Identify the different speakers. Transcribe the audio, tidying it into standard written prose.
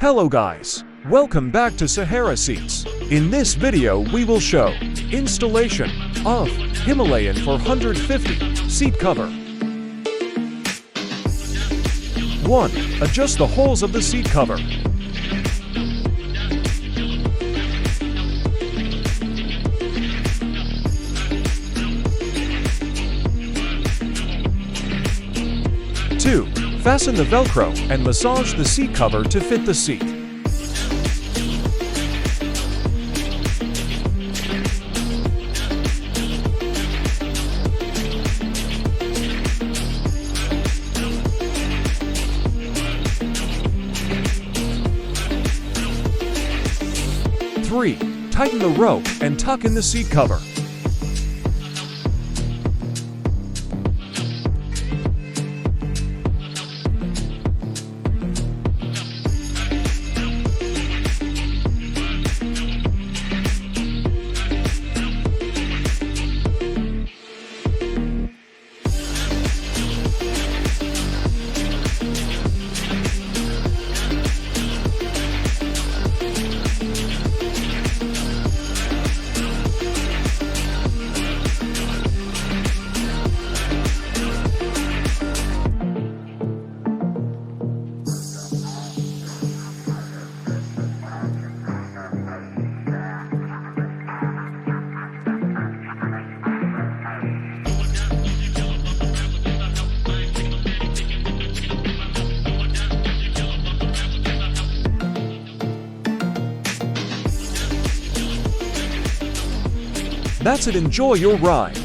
Speaker 1: Hello guys, welcome back to Sahara Seats. In this video we will show installation of Himalayan 450 seat cover. 1. Adjust the holes of the seat cover. 2. Fasten the Velcro and massage the seat cover to fit the seat. 3. Tighten the rope and tuck in the seat cover. 'That's it, enjoy your ride.